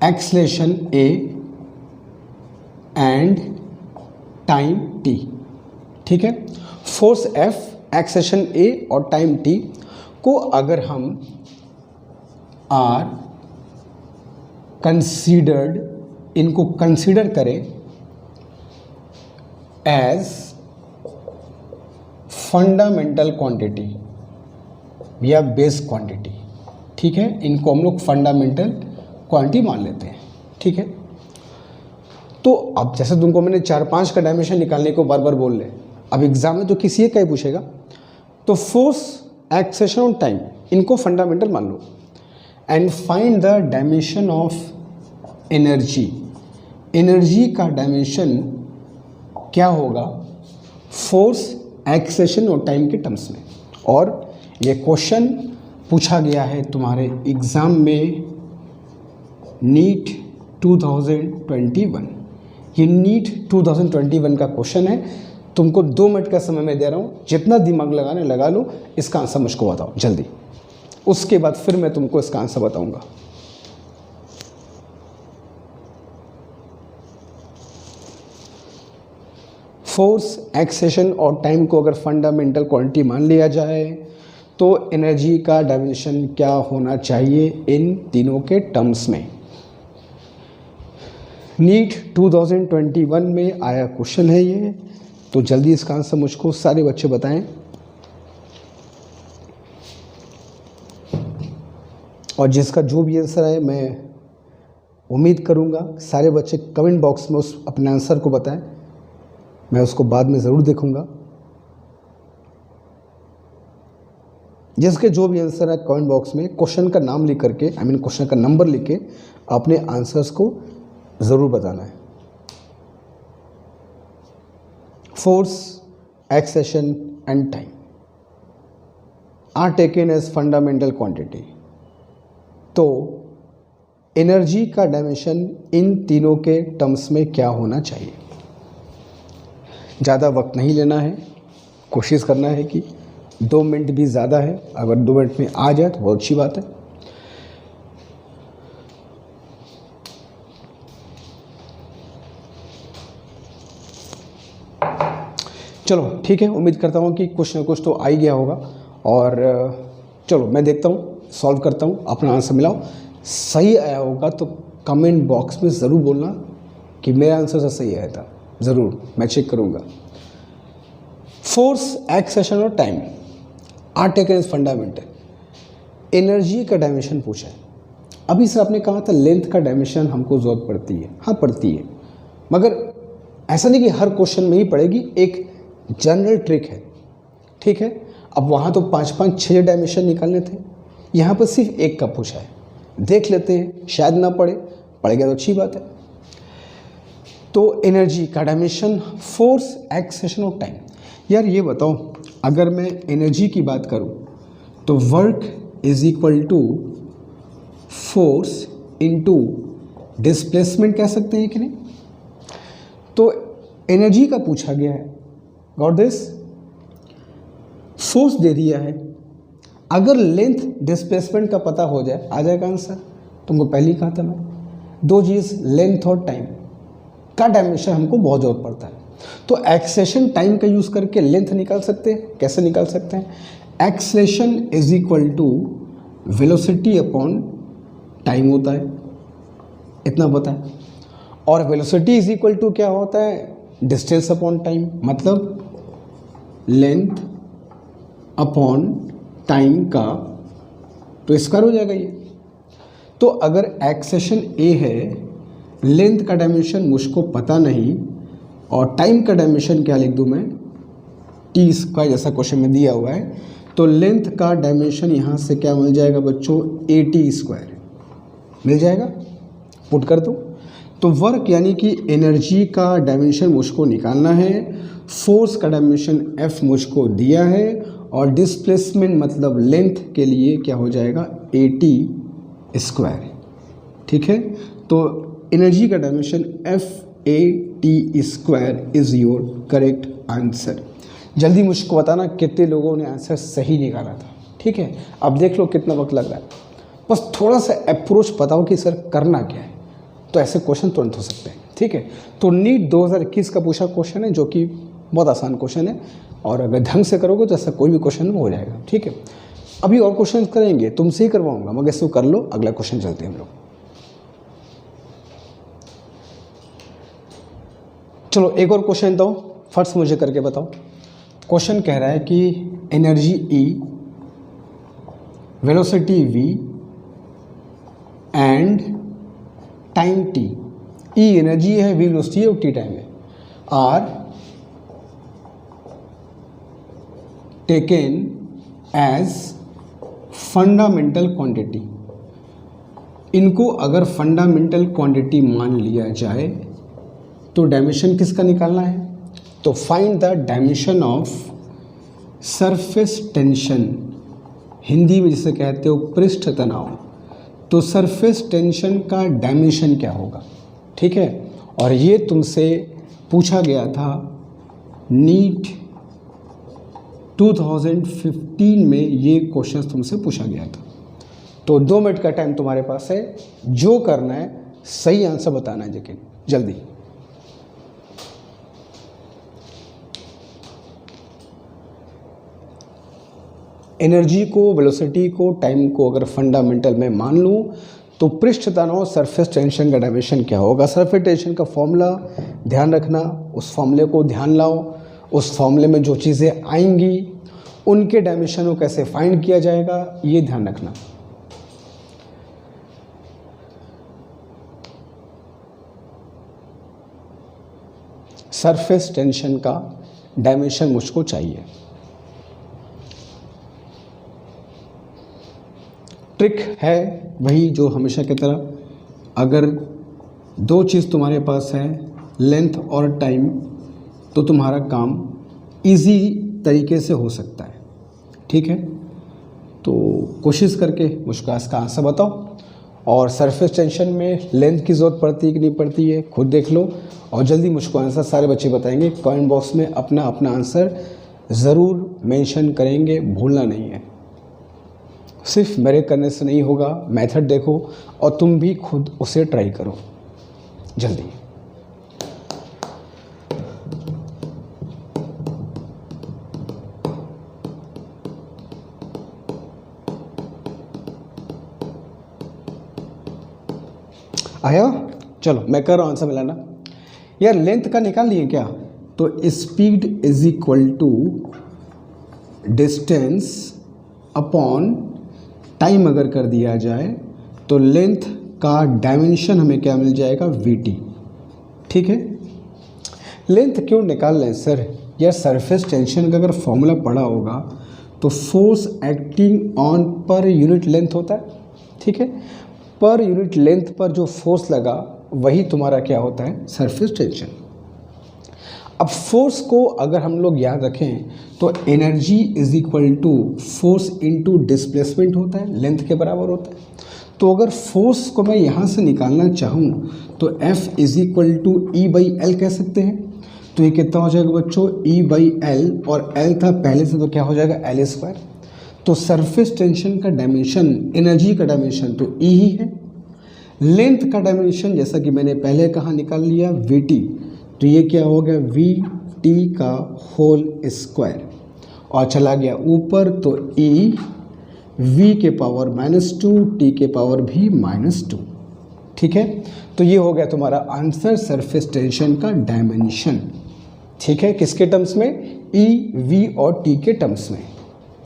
[SPEAKER 1] acceleration A and time T, ठीक है। फोर्स F, एक्सेशन A और टाइम T को अगर हम इनको कंसीडर करें एज फंडामेंटल क्वांटिटी या बेस क्वांटिटी, ठीक है। इनको हम लोग फंडामेंटल क्वांटिटी मान लेते हैं, ठीक है। तो अब जैसे तुमको मैंने 4-5 का डायमेंशन निकालने को बार बार बोल ले, अब एग्जाम में तो किसी एक का ही पूछेगा। तो फोर्स, एक्सेशन और टाइम, इनको फंडामेंटल मान लो and find the dimension of energy. Energy का डायमेंशन क्या होगा फोर्स, एक्सेशन और टाइम के टर्म्स में। और ये क्वेश्चन पूछा गया है तुम्हारे एग्ज़ाम में नीट 2021। ये नीट 2021 का क्वेश्चन है। तुमको 2 मिनट का समय मैं दे रहा हूँ, जितना दिमाग लगाने लगा लो, इसका आंसर मुझको बताओ जल्दी। उसके बाद फिर मैं तुमको इसका आंसर बताऊंगा। फोर्स, एक्सेशन और टाइम को अगर फंडामेंटल क्वांटिटी मान लिया जाए तो एनर्जी का डायमेंशन क्या होना चाहिए इन तीनों के टर्म्स में। नीट 2021 में आया क्वेश्चन है ये, तो जल्दी इसका आंसर मुझको सारे बच्चे बताएं। और जिसका जो भी आंसर है, मैं उम्मीद करूंगा सारे बच्चे कमेंट बॉक्स में उस अपने आंसर को बताएं, मैं उसको बाद में ज़रूर देखूंगा। जिसके जो भी आंसर है कमेंट बॉक्स में क्वेश्चन का नाम लिख करके, क्वेश्चन का नंबर लिख के अपने आंसर्स को ज़रूर बताना है। Force, acceleration and time are taken as fundamental quantity. तो एनर्जी का डायमेंशन इन तीनों के टर्म्स में क्या होना चाहिए। ज़्यादा वक्त नहीं लेना है, कोशिश करना है कि 2 मिनट भी ज़्यादा है, अगर 2 मिनट में आ जाए तो बहुत अच्छी बात है। चलो ठीक है, उम्मीद करता हूँ कि कुछ ना कुछ तो आ ही गया होगा। और चलो मैं देखता हूँ, सॉल्व करता हूँ, अपना आंसर मिलाओ। सही आया होगा तो कमेंट बॉक्स में ज़रूर बोलना कि मेरा आंसर सही आया था, ज़रूर मैं चेक करूँगा। फोर्स, एक्सेशन और time are taken is fundamental. Energy का डायमेंशन पूछा है। अभी सर आपने कहा था लेंथ का डायमेंशन हमको जरूरत पड़ती है, हाँ पड़ती है, मगर ऐसा नहीं कि हर क्वेश्चन में ही पड़ेगी, एक जनरल ट्रिक है, ठीक है। अब वहाँ तो 5-5, 6 डायमेंशन निकालने थे, यहाँ पर सिर्फ एक का पूछा है, देख लेते हैं, शायद ना पड़े, पड़ेगा तो अच्छी बात है। तो एनर्जी का डायमेंशन फोर्स, एक्सेशन और टाइम। यार ये बताओ, अगर मैं एनर्जी की बात करूं तो work is equal to force into displacement कह सकते हैं कि नहीं। तो एनर्जी का पूछा गया है, गॉट दिस। फोर्स दे दिया है, अगर लेंथ डिस्प्लेसमेंट का पता हो जाए आ जाएगा आंसर। तुमको पहले ही कहा था मैं, दो चीज़ लेंथ और टाइम का डायमेंशन हमको बहुत ज़रूरत पड़ता है। तो एक्सेलेरेशन टाइम का यूज़ करके लेंथ निकाल सकते हैं। कैसे निकाल सकते हैं? Acceleration is equal to velocity upon time होता है, इतना पता है। और वेलोसिटी इज इक्वल टू क्या होता है? डिस्टेंस अपॉन टाइम, मतलब लेंथ अपॉन टाइम का तो स्क्वायर हो जाएगा ये। तो अगर एक्सेलेरेशन ए है, लेंथ का डायमेंशन मुझको पता नहीं, और टाइम का डायमेंशन क्या लिख दूँ मैं? टी स्क्वायर, जैसा क्वेश्चन में दिया हुआ है। तो लेंथ का डायमेंशन यहाँ से क्या मिल जाएगा बच्चों? AT स्क्वायर मिल जाएगा, पुट कर दो। तो वर्क यानी कि एनर्जी का डायमेंशन मुझको निकालना है, फोर्स का डायमेंशन F मुझको दिया है, और डिस्प्लेसमेंट मतलब लेंथ के लिए क्या हो जाएगा? AT स्क्वायर, ठीक है। तो एनर्जी का dimension FAT square is your correct answer. जल्दी मुझको बताना कितने लोगों ने आंसर सही निकाला था, ठीक है। अब देख लो कितना वक्त लग रहा है, बस थोड़ा सा अप्रोच बताओ कि सर करना क्या है, तो ऐसे क्वेश्चन तुरंत हो सकते हैं, ठीक है। तो नीट 2021 का पूछा क्वेश्चन है, जो कि बहुत आसान क्वेश्चन है, और अगर ढंग से करोगे तो ऐसा कोई भी क्वेश्चन हो जाएगा, ठीक है। अभी और क्वेश्चन करेंगे, तुमसे ही करवाऊंगा, मगर इसको कर लो, अगला क्वेश्चन चलते हैं हम लोग। चलो एक और क्वेश्चन दो, फर्स्ट मुझे करके बताओ। क्वेश्चन कह रहा है कि energy E, velocity V and time T, E energy है, V वेलोसिटी है और T टाइम है, are taken as fundamental quantity. इनको अगर फंडामेंटल क्वांटिटी मान लिया जाए तो डायमेंशन किसका निकालना है? तो find the dimension of surface tension, Hindi में जिसे कहते हो पृष्ठ तनाव। तो सरफेस टेंशन का डायमेंशन क्या होगा, ठीक है। और ये तुमसे पूछा गया था नीट 2015 में, ये क्वेश्चन तुमसे पूछा गया था। तो 2 मिनट का टाइम तुम्हारे पास है, जो करना है सही आंसर बताना है, लेकिन जल्दी। एनर्जी को, वेलोसिटी को, टाइम को अगर फंडामेंटल में मान लूँ तो पृष्ठ तनाव सरफेस टेंशन का डायमेंशन क्या होगा? सरफेस टेंशन का फॉर्मूला ध्यान रखना, उस फॉर्मूले को ध्यान लाओ, उस फॉर्मूले में जो चीज़ें आएंगी उनके डायमेंशन को कैसे फाइंड किया जाएगा, ये ध्यान रखना। सरफेस टेंशन का डायमेंशन मुझको चाहिए। ट्रिक है वही जो हमेशा की तरह, अगर 2 चीज़ तुम्हारे पास है, लेंथ और टाइम, तो तुम्हारा काम इजी तरीके से हो सकता है, ठीक है। तो कोशिश करके मुझको इसका आंसर बताओ। और सरफेस टेंशन में लेंथ की ज़रूरत पड़ती है कि नहीं पड़ती है, खुद देख लो, और जल्दी मुझको आंसर सारे बच्चे बताएंगे। कमेंट बॉक्स में अपना अपना आंसर ज़रूर मेंशन करेंगे, भूलना नहीं है। सिर्फ मेरे करने से नहीं होगा, मेथड देखो और तुम भी खुद उसे ट्राई करो जल्दी। आया? चलो मैं कर रहा हूँ आंसर मिलाना। यार लेंथ का निकाल लिए क्या? तो speed is equal to distance upon time अगर कर दिया जाए तो लेंथ का डायमेंशन हमें क्या मिल जाएगा, वीटी। ठीक है, लेंथ क्यों निकाल रहे हैं सर? यार सरफेस टेंशन का अगर फॉर्मूला पढ़ा होगा तो force acting on per unit length होता है। ठीक है, पर यूनिट लेंथ पर जो फोर्स लगा वही तुम्हारा क्या होता है, सरफेस टेंशन। अब फोर्स को अगर हम लोग याद रखें तो energy is equal to force into displacement होता है, लेंथ के बराबर होता है। तो अगर फोर्स को मैं यहाँ से निकालना चाहूँ तो F is equal to E by L कह सकते हैं। तो ये कितना हो जाएगा बच्चों, ई बाई एल, और एल था पहले से तो क्या हो जाएगा, एल स्क्वायर। तो सरफेस टेंशन का डायमेंशन, एनर्जी का डायमेंशन तो ई ही है। लेंथ का डायमेंशन जैसा कि मैंने पहले कहा निकाल लिया, वी टी। तो ये क्या हो गया, वी टी का होल स्क्वायर, और चला गया ऊपर तो ई v के पावर -2 t के पावर भी -2। ठीक है, तो ये हो गया तुम्हारा आंसर, सरफेस टेंशन का डायमेंशन। ठीक है, किसके टर्म्स में, e, v और t के टर्म्स में।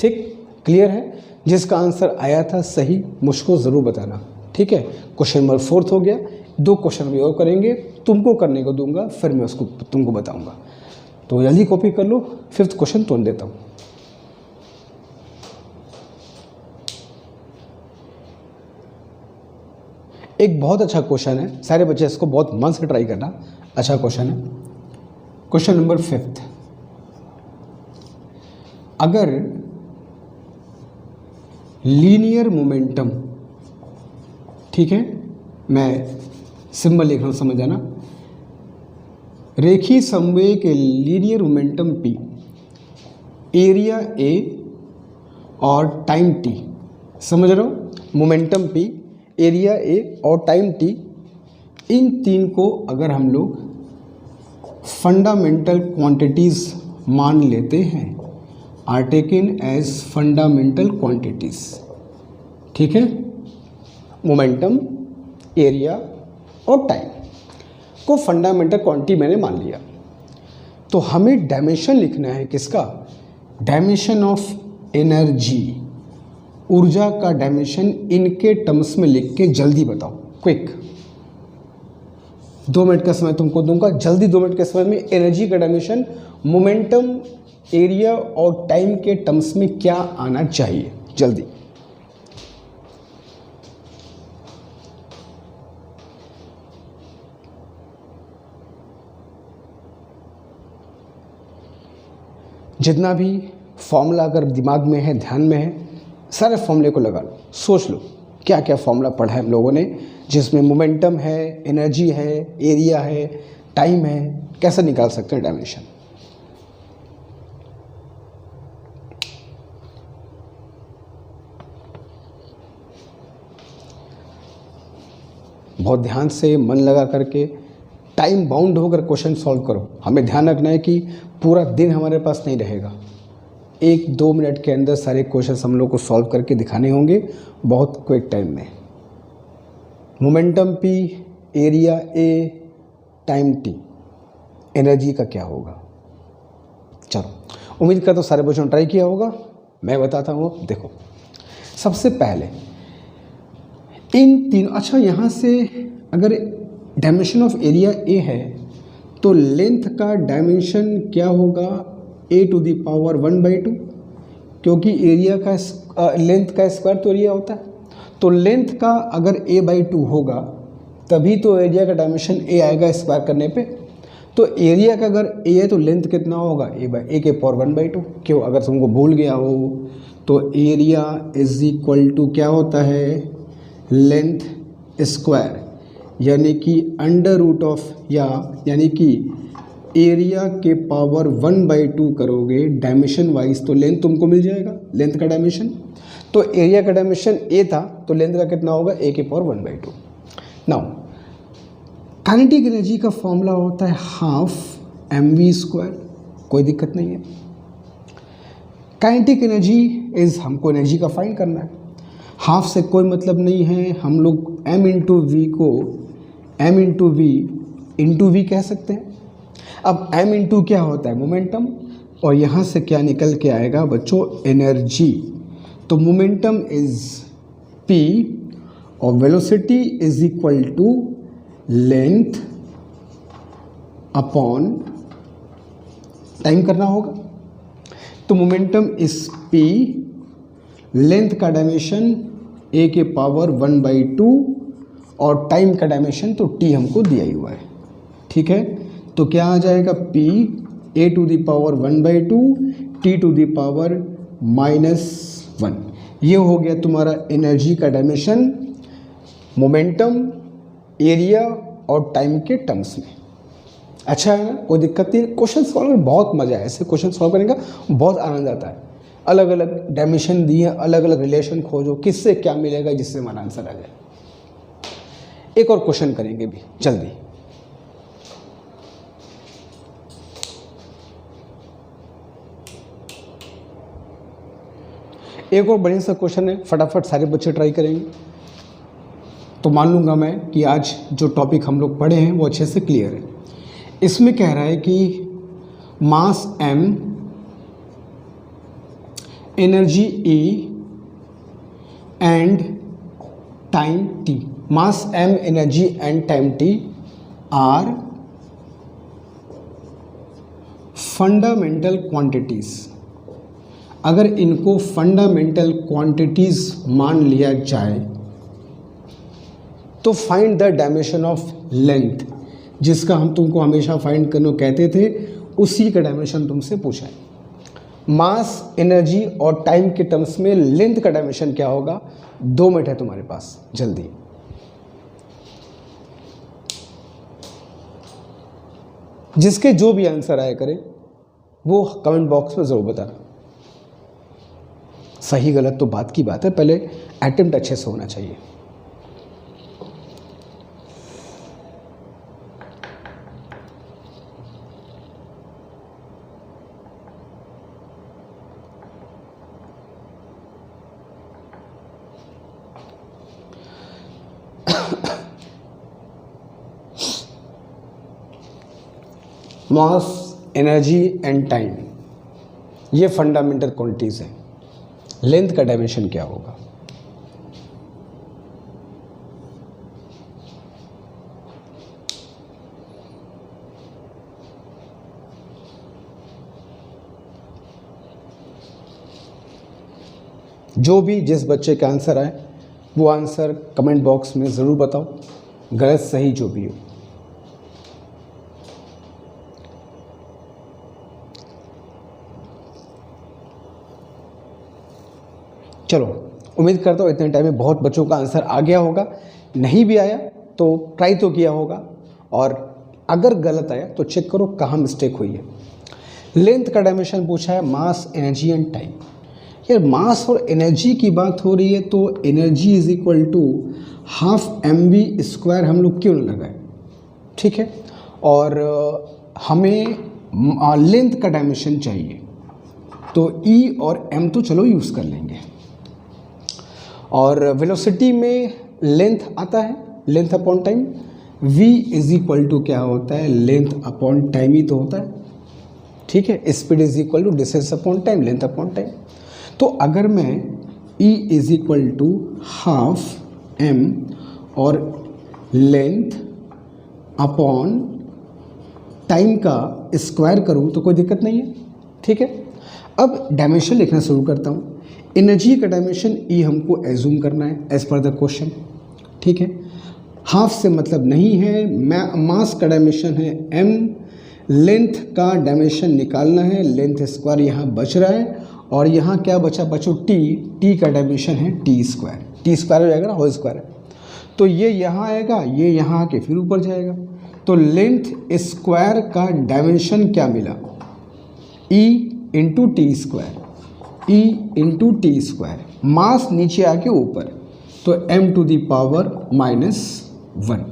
[SPEAKER 1] ठीक, क्लियर है? जिसका आंसर आया था सही मुझको ज़रूर बताना। ठीक है, क्वेश्चन नंबर 4 हो गया। 2 क्वेश्चन भी और करेंगे, तुमको करने को दूंगा, फिर मैं उसको तुमको बताऊंगा। तो जल्दी कॉपी कर लो, 5th क्वेश्चन तुम देता हूँ। एक बहुत अच्छा क्वेश्चन है, सारे बच्चे इसको बहुत मन से ट्राई करना, अच्छा क्वेश्चन है। क्वेश्चन नंबर 5, अगर लीनियर मोमेंटम, ठीक है, मैं सिंबल लिख रहा हूँ, समझ आना, रेखीय समन्वय के linear momentum P, area A और टाइम T, समझ रहे हो, मोमेंटम P, एरिया A और टाइम T, इन तीन को अगर हम लोग फंडामेंटल क्वांटिटीज़ मान लेते हैं, are taken as fundamental quantities. ठीक है, मोमेंटम, एरिया और टाइम को फंडामेंटल क्वांटिटी मैंने मान लिया। तो हमें डायमेंशन लिखना है, किसका, डायमेंशन ऑफ एनर्जी, ऊर्जा का डायमेंशन इनके टर्म्स में लिख के जल्दी बताओ, क्विक। 2 मिनट का समय तुमको दूंगा, जल्दी 2 मिनट के समय में एनर्जी का डायमेंशन मोमेंटम, एरिया और टाइम के टर्म्स में क्या आना चाहिए, जल्दी। जितना भी फॉर्मूला अगर दिमाग में है, ध्यान में है, सारे फॉर्मूले को लगा लो, सोच लो क्या क्या फॉर्मूला पढ़ा है हम लोगों ने, जिसमें मोमेंटम है, एनर्जी है, एरिया है, टाइम है, कैसे निकाल सकते हैं डायमेंशन। बहुत ध्यान से मन लगा करके टाइम बाउंड होकर क्वेश्चन सॉल्व करो। हमें ध्यान रखना है कि पूरा दिन हमारे पास नहीं रहेगा, 1-2 मिनट के अंदर सारे क्वेश्चन हम लोग को सॉल्व करके दिखाने होंगे, बहुत क्विक टाइम में। Momentum P, area A, time T, energy का क्या होगा। चलो, उम्मीद करता हूँ सारे बच्चों ने ट्राई किया होगा, मैं बताता हूँ। देखो, सबसे पहले इन तीन, अच्छा यहाँ से अगर डायमेंशन ऑफ एरिया A है तो लेंथ का डायमेंशन क्या होगा, a टू दी पावर 1/2, क्योंकि एरिया का लेंथ का स्क्वायर तो एरिया होता है। तो लेंथ का अगर a/2 होगा तभी तो एरिया का डायमेंशन a आएगा स्क्वायर करने पे। तो एरिया का अगर a है तो लेंथ कितना होगा, a के पावर 1/2। क्यों, अगर तुमको भूल गया हो तो एरिया इज इक्वल टू क्या होता है, लेंथ स्क्वायर, यानी कि अंडर रूट ऑफ, यानी कि एरिया के पावर 1/2 करोगे डायमेंशन वाइज तो लेंथ तुमको मिल जाएगा, लेंथ का डायमेंशन। तो एरिया का डायमेंशन a था तो लेंथ का कितना होगा, a के पावर 1/2। नाउ काइनेटिक एनर्जी का फॉर्मूला होता है हाफ mv², कोई दिक्कत नहीं है। काइनेटिक एनर्जी इज, हमको एनर्जी का फाइंड करना है, हाफ से कोई मतलब नहीं है, हम लोग m इंटू वी को m इंटू वी कह सकते हैं। अब m इंटू क्या होता है, मोमेंटम, और यहाँ से क्या निकल के आएगा बच्चों, एनर्जी। तो मोमेंटम इज p और velocity is equal to length upon time करना होगा। तो मोमेंटम इज p, लेंथ का डायमेंशन a के पावर 1/2 और टाइम का डायमेंशन तो t हमको दिया ही हुआ है, ठीक है। तो क्या आ जाएगा, p a to the power 1/2 t to the power -1। ये हो गया तुम्हारा एनर्जी का डायमेंशन मोमेंटम, एरिया और टाइम के टर्म्स में। अच्छा है ना, कोई दिक्कत नहीं। क्वेश्चन सॉल्व में बहुत मजा है, ऐसे क्वेश्चन सॉल्व करने का बहुत आनंद आता है। अलग अलग डायमेंशन दिए, अलग अलग रिलेशन खोजो, किससे क्या मिलेगा जिससे हमारा आंसर आ जाए। एक और क्वेश्चन करेंगे भी जल्दी। एक और बढ़िया सा क्वेश्चन है, फटाफट सारे बच्चे ट्राई करेंगे तो मान लूँगा मैं कि आज जो टॉपिक हम लोग पढ़े हैं वो अच्छे से क्लियर है। इसमें कह रहा है कि mass m, energy E and time t, mass m, energy and time t are fundamental quantities. अगर इनको फंडामेंटल क्वांटिटीज मान लिया जाए तो find the dimension of length, जिसका हम तुमको हमेशा फाइंड करने कहते थे, उसी का डायमेंशन तुमसे पूछा है। मास, एनर्जी और टाइम के टर्म्स में लेंथ का डायमेंशन क्या होगा। 2 मिनट है तुम्हारे पास, जल्दी। जिसके जो भी आंसर आया करे वो कमेंट बॉक्स में जरूर बताना। सही गलत तो बात की बात है, पहले अटेम्प्ट अच्छे से होना चाहिए। मास, एनर्जी एंड टाइम, ये फंडामेंटल क्वांटिटीज हैं। लेंथ का डायमेंशन क्या होगा। जो भी जिस बच्चे का आंसर आए वो आंसर कमेंट बॉक्स में ज़रूर बताओ, गलत सही जो भी हो। चलो, उम्मीद करता हूँ इतने टाइम में बहुत बच्चों का आंसर आ गया होगा। नहीं भी आया तो ट्राई तो किया होगा, और अगर गलत आया तो चेक करो कहाँ मिस्टेक हुई है। लेंथ का डायमेंशन पूछा है, मास, एनर्जी एंड टाइम। यार मास और एनर्जी की बात हो रही है तो energy is equal to half mv² हम लोग क्यों न लगाए, ठीक है। और हमें लेंथ का डायमेंशन चाहिए तो E और m तो चलो यूज़ कर लेंगे। और वेलोसिटी में लेंथ आता है, length upon time. v is equal to क्या होता है, लेंथ अपॉन टाइम ही तो होता है, ठीक है। Speed is equal to distance upon time, length upon time. तो अगर मैं E is equal to half m और लेंथ अपॉन टाइम का स्क्वायर करूँ तो कोई दिक्कत नहीं है, ठीक है। अब डायमेंशन लिखना शुरू करता हूँ। एनर्जी का डायमेंशन E हमको एज्यूम करना है एज पर द क्वेश्चन, ठीक है। हाफ से मतलब नहीं है, मास का डायमेंशन है m, लेंथ का डायमेंशन निकालना है, लेंथ स्क्वायर यहाँ बच रहा है, और यहाँ क्या बचा बच्चों, t का डायमेंशन है t स्क्वायर। t स्क्वायर हो जाएगा ना, होल स्क्वायर है, तो ये यहाँ आएगा, ये यहाँ आके फिर ऊपर जाएगा। तो लेंथ स्क्वायर का डायमेंशन क्या मिला, E into T square, E into T square. Mass नीचे आके ऊपर, तो m टू दी पावर -1।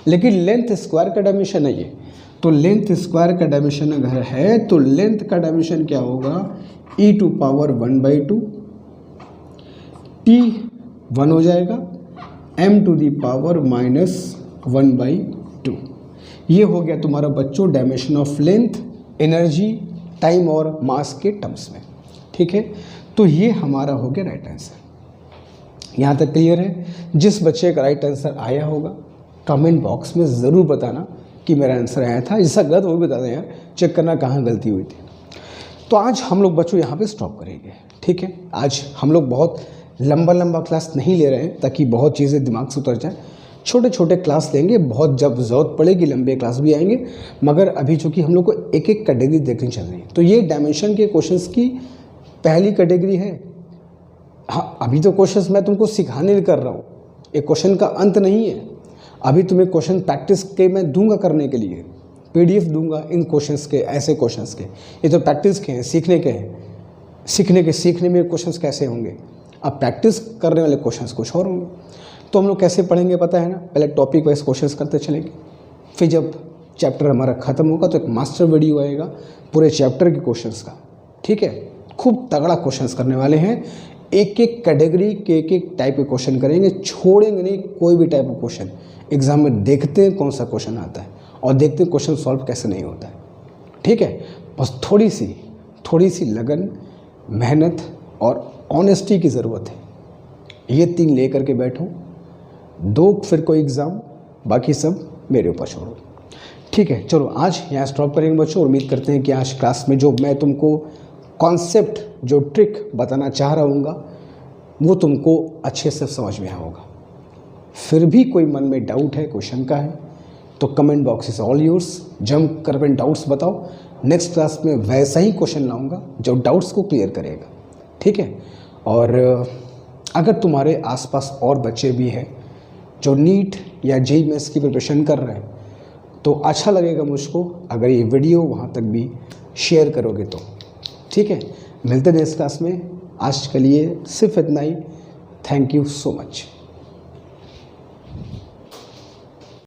[SPEAKER 1] लेकिन लेंथ स्क्वायर का डायमेंशन नहीं है, तो लेंथ स्क्वायर का डायमेंशन अगर है तो लेंथ का डायमेंशन क्या होगा, e टू पावर 1/2, t 1 हो जाएगा, m टू दी पावर -1/2। ये हो गया तुम्हारा बच्चों dimension of length, energy, time और मास के टर्म्स में। ठीक है, तो ये हमारा हो गया राइट आंसर। यहाँ तक क्लियर है? जिस बच्चे का राइट आंसर आया होगा कमेंट बॉक्स में ज़रूर बताना कि मेरा आंसर आया था। जिसका गलत वो भी बता दें यार, चेक करना कहाँ गलती हुई थी। तो आज हम लोग बच्चों यहाँ पे स्टॉप करेंगे। ठीक है, आज हम लोग बहुत लंबा क्लास नहीं ले रहे हैं ताकि बहुत चीज़ें दिमाग से उतर जाए। छोटे छोटे क्लास लेंगे, बहुत जब ज़रूरत पड़ेगी लंबे क्लास भी आएंगे, मगर अभी चूँकि हम लोग को एक एक कैटेगरी देखनी चल रही है। तो ये डायमेंशन के क्वेश्चंस की पहली कैटेगरी है। हाँ, अभी तो क्वेश्चंस मैं तुमको सिखाने नहीं कर रहा हूँ, एक क्वेश्चन का अंत नहीं है। अभी तुम्हें क्वेश्चन प्रैक्टिस के मैं दूंगा करने के लिए, PDF दूंगा इन क्वेश्चंस के, ऐसे क्वेश्चंस के। ये तो प्रैक्टिस के हैं, सीखने के हैं। सीखने में क्वेश्चंस कैसे होंगे, अब प्रैक्टिस करने वाले क्वेश्चंस कुछ और होंगे। तो हम लोग कैसे पढ़ेंगे पता है ना, पहले टॉपिक वाइज क्वेश्चंस करते चलेंगे, फिर जब चैप्टर हमारा ख़त्म होगा तो एक मास्टर वीडियो आएगा पूरे चैप्टर के क्वेश्चंस का। ठीक है, खूब तगड़ा क्वेश्चंस करने वाले हैं, एक एक कैटेगरी के एक एक टाइप के क्वेश्चन करेंगे, छोड़ेंगे नहीं कोई भी टाइप का क्वेश्चन। एग्जाम में देखते हैं कौन सा क्वेश्चन आता है और देखते हैं क्वेश्चन सॉल्व कैसे नहीं होता है। ठीक है, बस थोड़ी सी लगन, मेहनत और ऑनेस्टी की ज़रूरत है। ये 3 लेकर के बैठो, दो फिर कोई एग्ज़ाम, बाकी सब मेरे ऊपर छोड़ो। ठीक है, चलो आज यहाँ स्टॉप करेंगे बच्चों। उम्मीद करते हैं कि आज क्लास में जो मैं तुमको कॉन्सेप्ट, जो ट्रिक बताना चाह रहा हूँगा वो तुमको अच्छे से समझ में आया होगा। फिर भी कोई मन में डाउट है, कोई शंका है, तो comment box is all yours. Jump कर अपने डाउट्स बताओ। नेक्स्ट क्लास में वैसा ही क्वेश्चन लाऊंगा जो डाउट्स को क्लियर करेगा। ठीक है, और अगर तुम्हारे आसपास और बच्चे भी हैं जो नीट या JEE मेंस की प्रिपरेशन कर रहे हैं तो अच्छा लगेगा मुझको अगर ये वीडियो वहाँ तक भी शेयर करोगे तो। ठीक है, मिलते हैं नेक्स्ट क्लास में। आज के लिए सिर्फ इतना ही। Thank you so much.